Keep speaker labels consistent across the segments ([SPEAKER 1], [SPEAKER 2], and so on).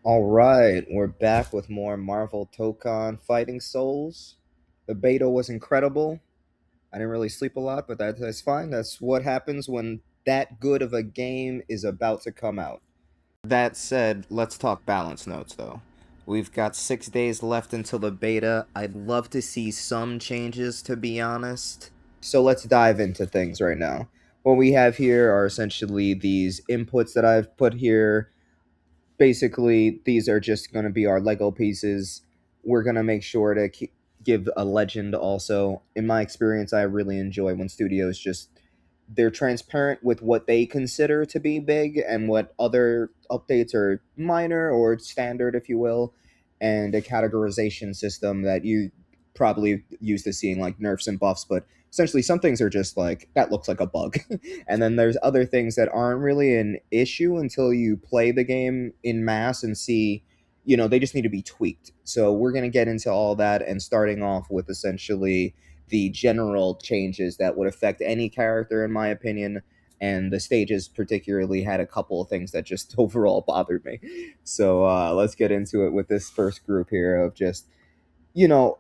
[SPEAKER 1] All right, we're back with more Marvel Tokon Fighting Souls. The beta was incredible. I didn't really sleep a lot, but that's fine. That's what happens when that good of a game is about to come out. That said, let's talk balance notes though. We've got 6 days left until the beta. I'd love to see some changes, to be honest. So let's dive into things right now. What we have here are essentially these inputs that I've put here. Basically, these are just going to be our Lego pieces. We're going to make sure to give a legend also. In my experience, I really enjoy when studios just they're transparent with what they consider to be big and what other updates are minor or standard, if you will, and a categorization system that you probably used to seeing like nerfs and buffs, but essentially some things are just like that looks like a bug. And then there's other things that aren't really an issue until you play the game in mass and see, they just need to be tweaked. So we're going to get into all that and starting off with essentially the general changes that would affect any character, in my opinion. And the stages particularly had a couple of things that just overall bothered me. So let's get into it with this first group here of just, you know,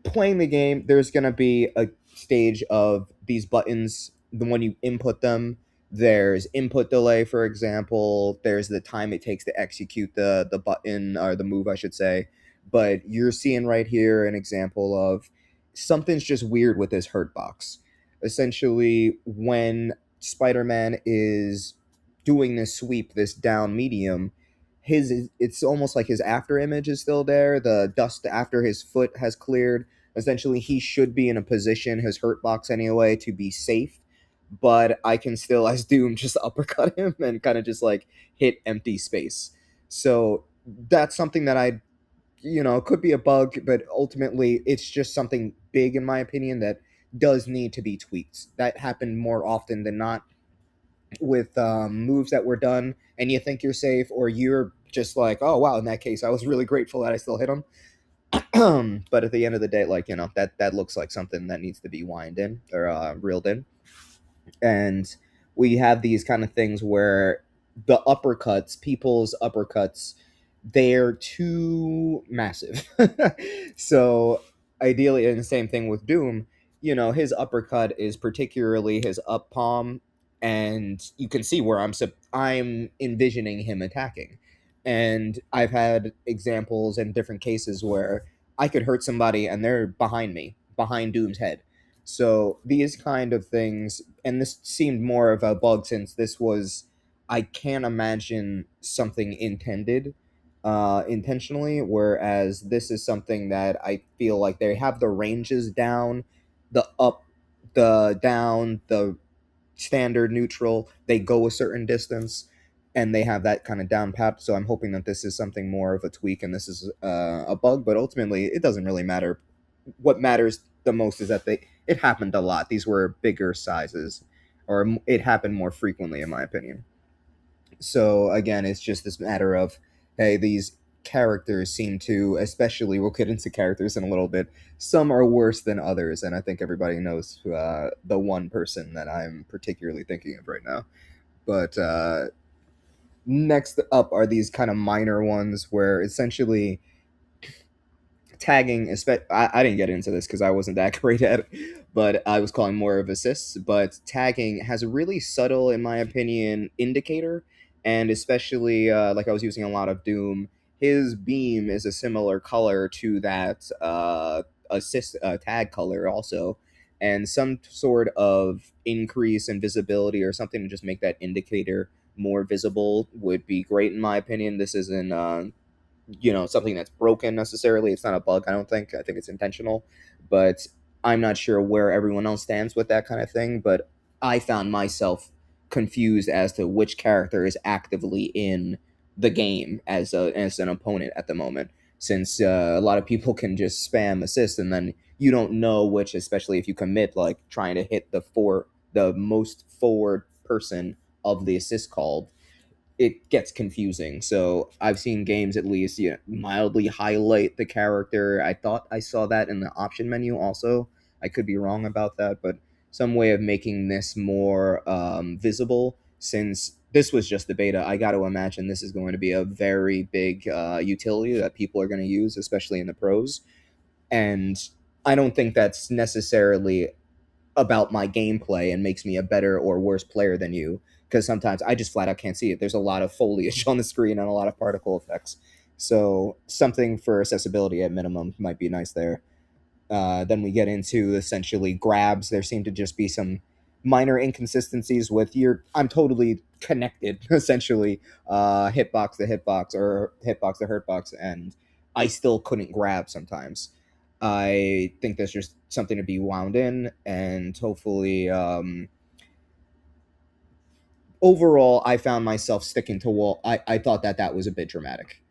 [SPEAKER 1] playing the game. There's going to be a stage of these buttons. The when you input them, there's input delay, for example. There's the time it takes to execute the button or the move, I should say. But you're seeing right here an example of something's just weird with this hurt box. Essentially, when Spider-Man is doing this sweep, this down medium, it's almost like his after image is still there. The dust after his foot has cleared. Essentially, he should be in a position, his hurt box anyway, to be safe. But I can still, as Doom, just uppercut him and kind of just like hit empty space. So that's something that could be a bug, but ultimately it's just something big, in my opinion, that does need to be tweaked. That happened more often than not with moves that were done, and you think you're safe, or you're just like, oh wow, in that case, I was really grateful that I still hit him. But at the end of the day, like that looks like something that needs to be wined in or reeled in. And we have these kind of things where the uppercuts, people's uppercuts, they're too massive. So ideally, and the same thing with Doom, his uppercut is particularly his up palm, and you can see where I'm envisioning him attacking. And I've had examples and different cases where I could hurt somebody and they're behind me, behind Doom's head. So these kind of things, and this seemed more of a bug since this was, I can't imagine something intended intentionally, whereas this is something that I feel like they have the ranges down, the up, the down, the standard, neutral, they go a certain distance, and they have that kind of down pat. So I'm hoping that this is something more of a tweak and this is a bug, but ultimately it doesn't really matter. What matters the most is that it happened a lot. These were bigger sizes, or it happened more frequently, in my opinion. So again, it's just this matter of, hey, these characters seem to, especially we'll get into characters in a little bit, some are worse than others, and I think everybody knows the one person that I'm particularly thinking of right now. But next up are these kind of minor ones where essentially tagging, I didn't get into this because I wasn't that great at it, but I was calling more of assists. But tagging has a really subtle, in my opinion, indicator, and especially like I was using a lot of Doom. His beam is a similar color to that assist tag color also, and some sort of increase in visibility or something to just make that indicator more visible would be great, in my opinion. This isn't something that's broken necessarily. It's not a bug, I don't think. I think it's intentional, but I'm not sure where everyone else stands with that kind of thing. But I found myself confused as to which character is actively in the game as an opponent at the moment, since a lot of people can just spam assist and then you don't know which, especially if you commit like trying to hit the most forward person of the assist called, it gets confusing. So I've seen games at least, mildly highlight the character. I thought I saw that in the option menu also. I could be wrong about that, but some way of making this more visible Since this was just the beta, I got to imagine this is going to be a very big utility that people are going to use, especially in the pros. And I don't think that's necessarily about my gameplay and makes me a better or worse player than you, because sometimes I just flat out can't see it. There's a lot of foliage on the screen and a lot of particle effects. So something for accessibility at minimum might be nice there. Then we get into essentially grabs. There seem to just be some minor inconsistencies with your. I'm totally connected, essentially, hitbox to hitbox or hitbox to hurtbox, and I still couldn't grab sometimes. I think there's just something to be wound in, and hopefully, overall, I found myself sticking to wall. I thought that that was a bit dramatic.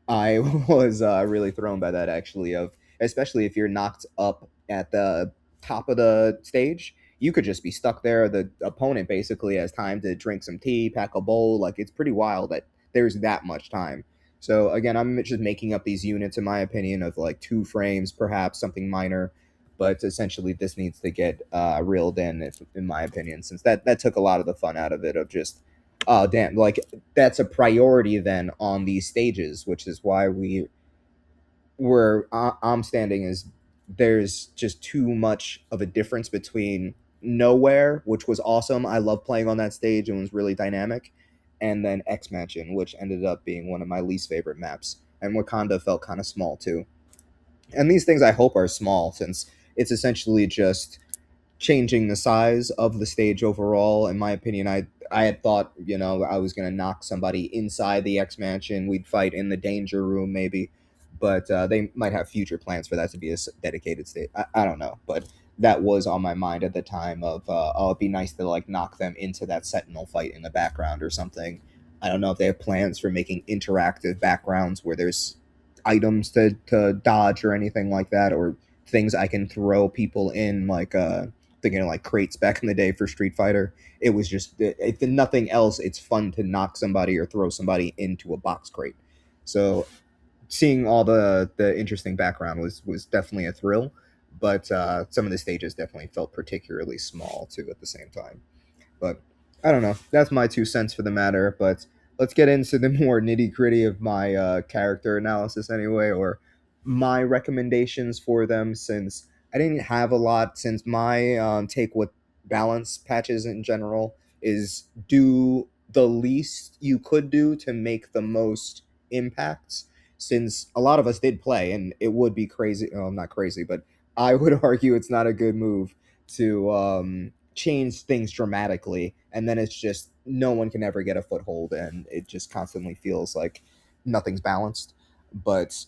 [SPEAKER 1] I was really thrown by that actually. Of especially if you're knocked up at the top of the stage, you could just be stuck there. The opponent basically has time to drink some tea, pack a bowl. Like it's pretty wild that there's that much time. So again, I'm just making up these units in my opinion of like 2 frames, perhaps something minor, but essentially this needs to get reeled in my opinion, since that took a lot of the fun out of it. Of just, oh damn, like that's a priority then on these stages, which is why I'm standing is there's just too much of a difference between Nowhere, which was awesome. I love playing on that stage and was really dynamic, and then X Mansion, which ended up being one of my least favorite maps. And Wakanda felt kind of small too. And these things I hope are small, since it's essentially just changing the size of the stage overall. In my opinion, I had thought, I was gonna knock somebody inside the X Mansion. We'd fight in the danger room maybe, but they might have future plans for that to be a dedicated stage. I don't know, but that was on my mind at the time. Of oh, it'd be nice to like knock them into that Sentinel fight in the background or something. I don't know if they have plans for making interactive backgrounds where there's items to dodge or anything like that, or things I can throw people in, like thinking of like crates back in the day for Street Fighter. It was just, if nothing else, it's fun to knock somebody or throw somebody into a box crate. So seeing all the interesting background was definitely a thrill, but some of the stages definitely felt particularly small too at the same time. But I don't know. That's my 2 cents for the matter. But let's get into the more nitty gritty of my character analysis, anyway, or my recommendations for them. Since I didn't have a lot, since my take with balance patches in general is do the least you could do to make the most impacts. Since a lot of us did play, and it would be crazy. Oh, not crazy, but I would argue it's not a good move to change things dramatically, and then it's just no one can ever get a foothold, and it just constantly feels like nothing's balanced. But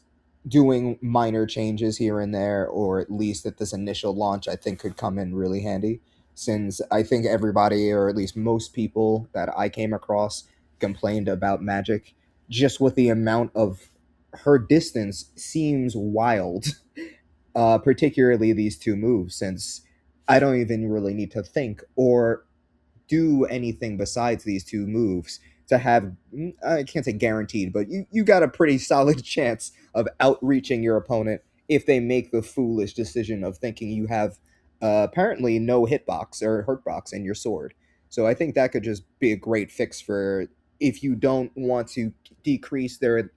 [SPEAKER 1] doing minor changes here and there, or at least at this initial launch, I think could come in really handy, since I think everybody, or at least most people that I came across, complained about Magic just with the amount of her distance seems wild. Particularly these 2 moves, since I don't even really need to think or do anything besides these 2 moves to have, I can't say guaranteed, but you got a pretty solid chance of outreaching your opponent if they make the foolish decision of thinking you have apparently no hitbox or hurtbox in your sword. So I think that could just be a great fix for if you don't want to decrease their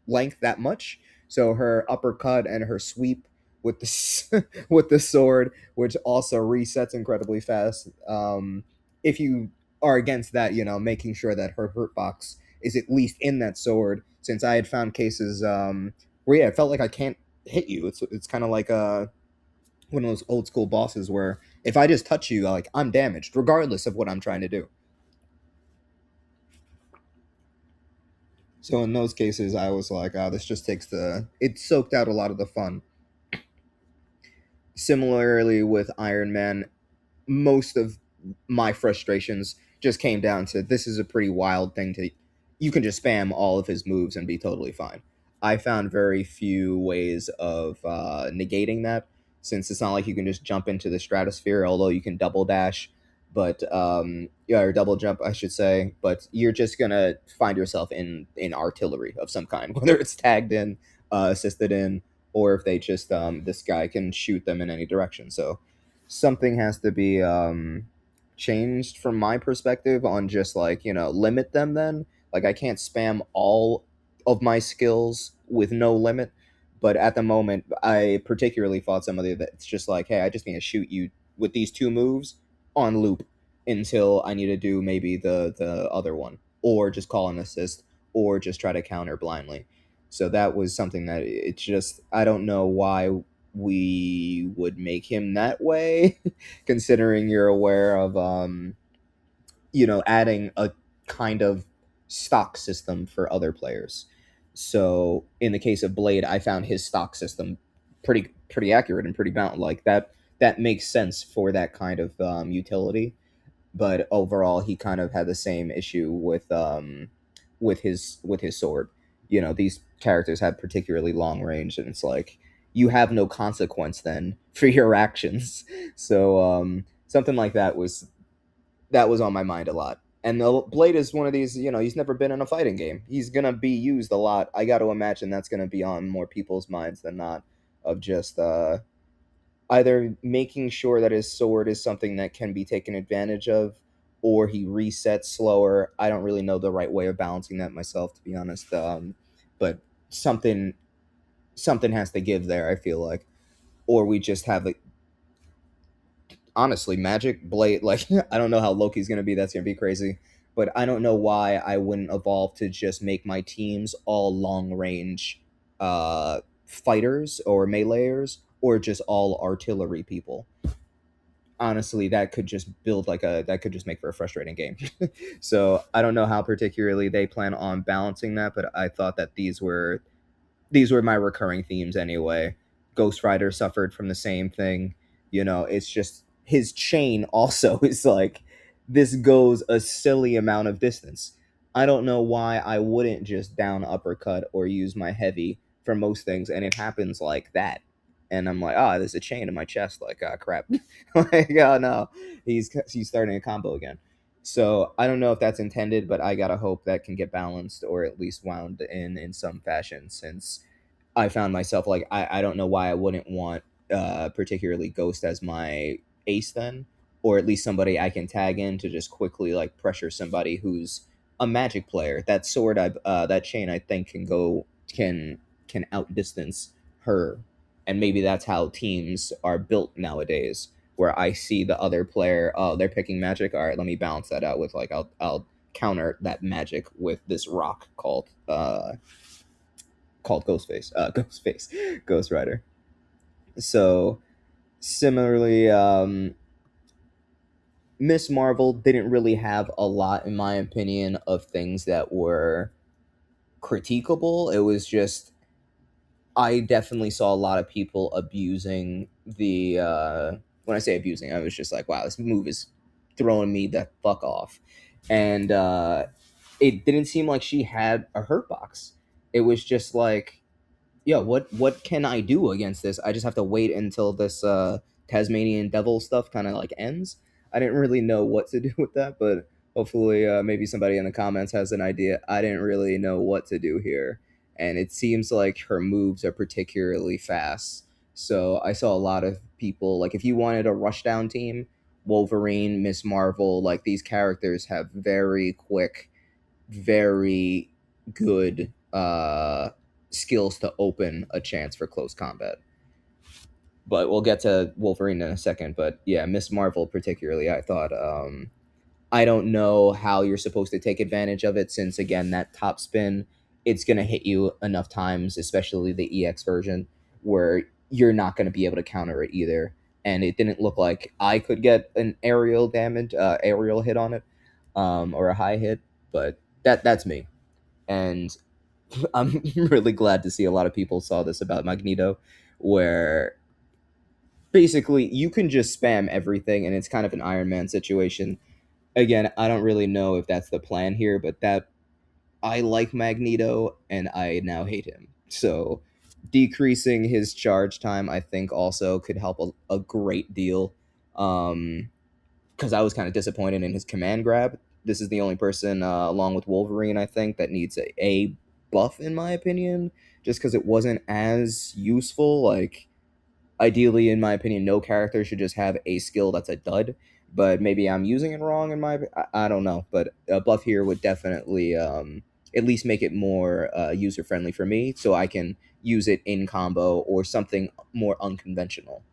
[SPEAKER 1] length that much. So her uppercut and her sweep with the with the sword, which also resets incredibly fast. If you are against that, making sure that her hurt box is at least in that sword. Since I had found cases where it felt like I can't hit you. It's kind of like one of those old school bosses where if I just touch you, like I'm damaged, regardless of what I'm trying to do. So in those cases, I was like, oh, this just takes it soaked out a lot of the fun. Similarly with Iron Man, most of my frustrations just came down to this is a pretty wild thing to you can just spam all of his moves and be totally fine. I found very few ways of negating that, since it's not like you can just jump into the stratosphere, although you can double dash, but yeah, or double jump I should say, but you're just gonna find yourself in artillery of some kind, whether it's tagged in, assisted in, or if they just this guy can shoot them in any direction. So something has to be changed from my perspective on just like, limit them then. Like I can't spam all of my skills with no limit. But at the moment, I particularly fought somebody that's just like, hey, I just need to shoot you with these two moves on loop until I need to do maybe the other one, or just call an assist, or just try to counter blindly. So that was something that it's just I don't know why we would make him that way, considering you're aware of adding a kind of stock system for other players. So in the case of Blade, I found his stock system pretty accurate and pretty bound. Like that makes sense for that kind of utility. But overall, he kind of had the same issue with his sword. These characters have particularly long range, and it's like you have no consequence then for your actions. So something like that was on my mind a lot. And the Blade is one of these, he's never been in a fighting game. He's gonna be used a lot. I got to imagine that's gonna be on more people's minds than not, of just either making sure that his sword is something that can be taken advantage of, or he resets slower. I don't really know the right way of balancing that myself, to be honest. But something something has to give there. I feel like, or we just have like honestly, Magic Blade, like I don't know how Loki's gonna be. That's gonna be crazy. But I don't know why I wouldn't evolve to just make my teams all long range fighters or meleeers, or just all artillery people. Honestly, that could just make for a frustrating game. So I don't know how particularly they plan on balancing that, but I thought that these were my recurring themes anyway. Ghost Rider suffered from the same thing. It's just his chain also is like this goes a silly amount of distance. I don't know why I wouldn't just down uppercut or use my heavy for most things, and it happens like that. And I'm like, there's a chain in my chest. Like, crap. Like, oh no, he's starting a combo again. So I don't know if that's intended, but I gotta hope that can get balanced or at least wound in some fashion, since I found myself like I don't know why I wouldn't want particularly Ghost as my ace then, or at least somebody I can tag in to just quickly like pressure somebody who's a Magic player. That chain I think can outdistance her, and maybe that's how teams are built nowadays. Where I see the other player, oh, they're picking Magic. All right, let me balance that out with like I'll counter that Magic with this rock called Ghost Rider. So similarly, Miss Marvel didn't really have a lot, in my opinion, of things that were critiquable. It was just I definitely saw a lot of people abusing the. When I say abusing, I was just like, wow, this move is throwing me the fuck off, and it didn't seem like she had a hurt box. It was just like, yeah, what can I do against this? I just have to wait until this Tasmanian devil stuff kind of like ends. I didn't really know what to do with that, but hopefully maybe somebody in the comments has an idea. I didn't really know what to do here, and it seems like her moves are particularly fast. So I saw a lot of people like if you wanted a rushdown team, Wolverine, Miss Marvel, like these characters have very quick, very good skills to open a chance for close combat. But we'll get to Wolverine in a second. But yeah, Miss Marvel particularly, I thought I don't know how you're supposed to take advantage of it, since again that top spin, it's gonna hit you enough times, especially the EX version, where you're not gonna be able to counter it either. And it didn't look like I could get an aerial hit on it, or a high hit, but that's me. And I'm really glad to see a lot of people saw this about Magneto, where basically you can just spam everything and it's kind of an Iron Man situation. Again, I don't really know if that's the plan here, but that I like Magneto and I now hate him. So decreasing his charge time, I think, also could help a great deal. Because I was kind of disappointed in his command grab. This is the only person, along with Wolverine, I think, that needs a buff, in my opinion, just because it wasn't as useful. Like, ideally, in my opinion, no character should just have a skill that's a dud. but maybe I'm using it wrong in my. I don't know, but a buff here would definitely at least make it more user friendly for me, so I can use it in combo or something more unconventional.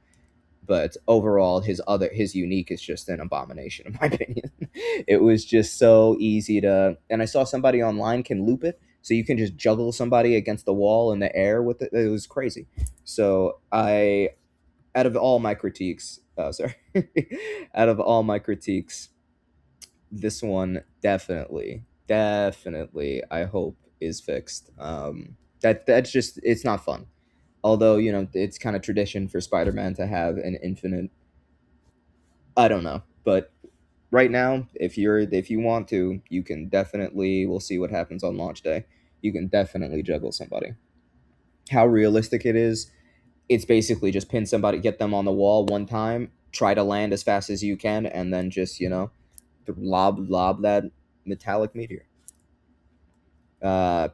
[SPEAKER 1] But overall, his unique is just an abomination in my opinion. It was just so easy to, and I saw somebody online can loop it, so you can just juggle somebody against the wall in the air with it. It was crazy. So I, out of all my critiques, sorry, out of all my critiques, this one definitely, I hope is fixed. That's just it's not fun. Although it's kind of tradition for Spider-Man to have an infinite. I don't know, but right now, if you want to, you can definitely. We'll see what happens on launch day. You can definitely juggle somebody. How realistic it is, it's basically just pin somebody, get them on the wall one time, try to land as fast as you can, and then just lob that metallic meteor.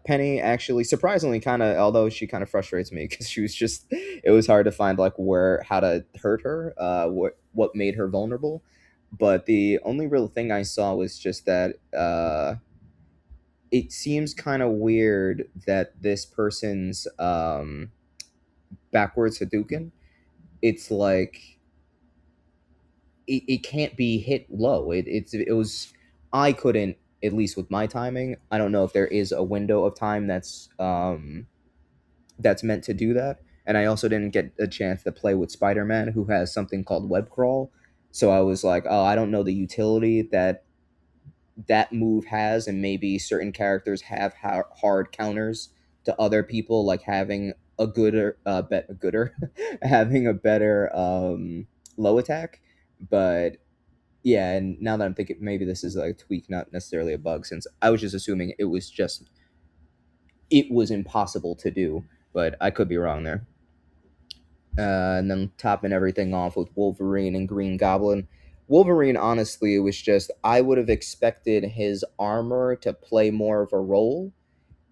[SPEAKER 1] Penny actually surprisingly kind of, although she kind of frustrates me because she was just, it was hard to find like where how to hurt her, what made her vulnerable. But the only real thing I saw was just that it seems kind of weird that this person's backwards Hadouken, it's like it can't be hit low. It was, I couldn't, at least with my timing. I don't know if there is a window of time that's meant to do that. And I also didn't get a chance to play with Spider-Man, who has something called web crawl. So I was like, oh, I don't know the utility that that move has, and maybe certain characters have hard counters to other people, like having a gooder, a gooder, having a better low attack. But yeah, and now that I'm thinking, maybe this is like a tweak, not necessarily a bug, since I was just assuming it was impossible to do, but I could be wrong there. And then topping everything off with Wolverine and Green Goblin. Wolverine, honestly, it was just, I would have expected his armor to play more of a role.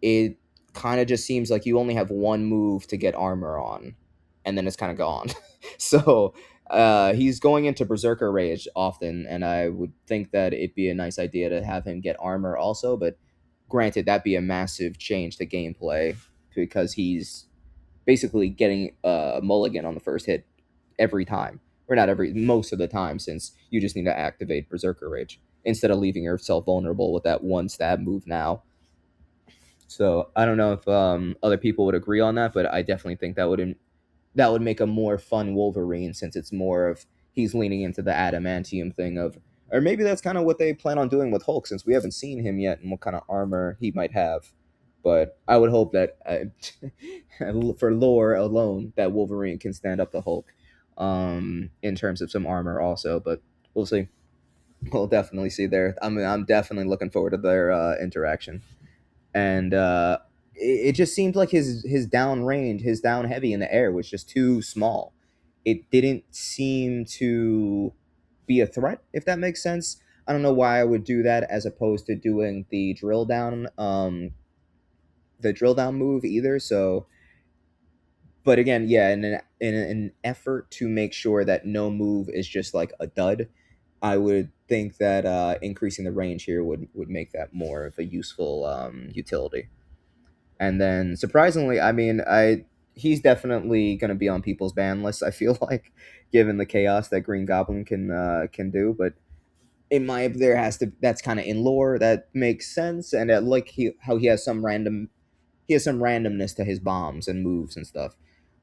[SPEAKER 1] It kind of just seems like you only have one move to get armor on, and then it's kind of gone. So he's going into Berserker Rage often, and I would think that it'd be a nice idea to have him get armor also, but granted, that'd be a massive change to gameplay because he's basically getting a mulligan on the first hit every time, or not every, most of the time, since you just need to activate Berserker Rage instead of leaving yourself vulnerable with that one stab move now. So I don't know if other people would agree on that, but I definitely think that would make a more fun Wolverine, since it's more of he's leaning into the adamantium thing of, or maybe that's kind of what they plan on doing with Hulk, since we haven't seen him yet and what kind of armor he might have. But I would hope that for lore alone, that Wolverine can stand up to Hulk in terms of some armor also. But we'll see. We'll definitely see there. I'm definitely looking forward to their interaction. And it just seemed like his down range, his down heavy in the air was just too small. It didn't seem to be a threat, if that makes sense. I don't know why I would do that as opposed to doing the drill down move either. So, but again, yeah, in an effort to make sure that no move is just like a dud, I would think that increasing the range here would make that more of a useful utility. And then surprisingly, I mean, I he's definitely going to be on people's ban lists. I feel like, given the chaos that Green Goblin can do, but in my, there has to, that's kind of in lore that makes sense, and like how he has some randomness to his bombs and moves and stuff.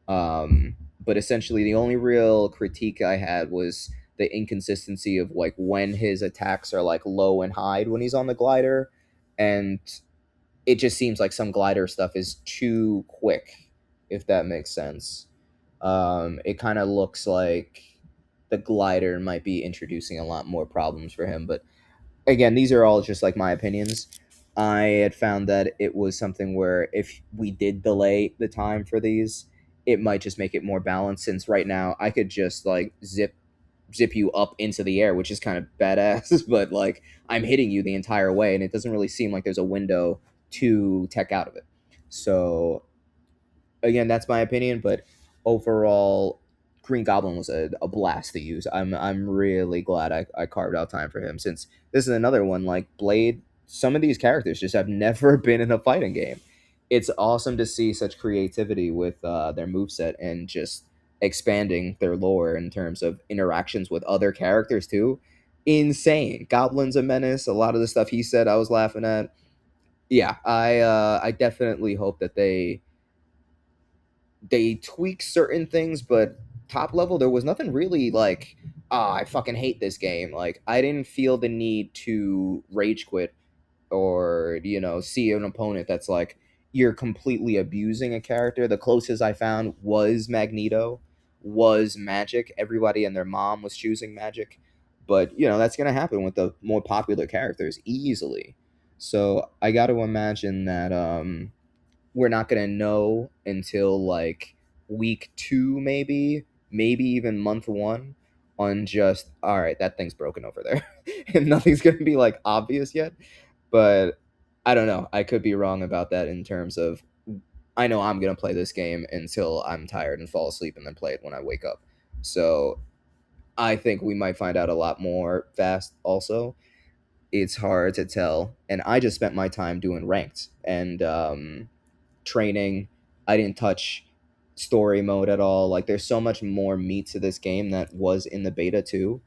[SPEAKER 1] But essentially, the only real critique I had was the inconsistency of like when his attacks are like low and high when he's on the glider, and it just seems like some glider stuff is too quick, if that makes sense. It kind of looks like the glider might be introducing a lot more problems for him. But again, these are all just like my opinions. I had found that it was something where if we did delay the time for these, it might just make it more balanced. Since right now I could just like zip you up into the air, which is kind of badass, but like I'm hitting you the entire way, and it doesn't really seem like there's a window to tech out of it. So again, that's my opinion, but overall, Green Goblin was a blast to use. I'm really glad I carved out time for him, since this is another one like Blade. Some of these characters just have never been in a fighting game. It's awesome to see such creativity with their moveset and just expanding their lore in terms of interactions with other characters too. Insane. Goblin's a menace. A lot of the stuff he said, I was laughing at. Yeah, I definitely hope that they tweak certain things, but top level there was nothing really like, ah, I fucking hate this game. Like I didn't feel the need to rage quit or see an opponent that's like you're completely abusing a character. The closest I found was Magneto, was Magic. Everybody and their mom was choosing Magic, but that's gonna happen with the more popular characters easily. So I got to imagine that we're not gonna know until like week two, maybe even month one, on just all right, that thing's broken over there, and nothing's gonna be like obvious yet. But I don't know. I could be wrong about that in terms of I know I'm gonna play this game until I'm tired and fall asleep, and then play it when I wake up. So I think we might find out a lot more fast. Also, it's hard to tell, and I just spent my time doing ranked and training. I didn't touch story mode at all. Like there's so much more meat to this game that was in the beta too.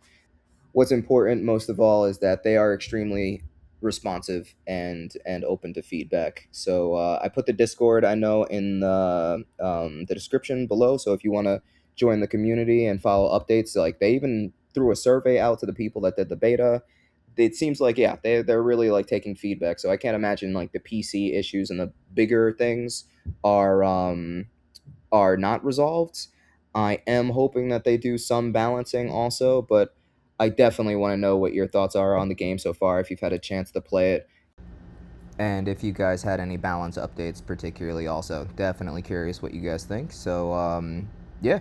[SPEAKER 1] What's important most of all is that they are extremely responsive and open to feedback. So I put the Discord, I know, in the description below. So if you want to join the community and follow updates, like they even threw a survey out to the people that did the beta. It seems like, yeah, they're really like taking feedback. So I can't imagine like the PC issues and the bigger things are are not resolved. I am hoping that they do some balancing also, but I definitely want to know what your thoughts are on the game so far if you've had a chance to play it. And if you guys had any balance updates, particularly, also definitely curious what you guys think. So, yeah,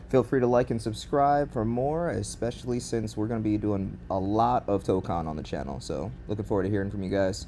[SPEAKER 1] feel free to like and subscribe for more, especially since we're going to be doing a lot of Tokon on the channel. So, looking forward to hearing from you guys.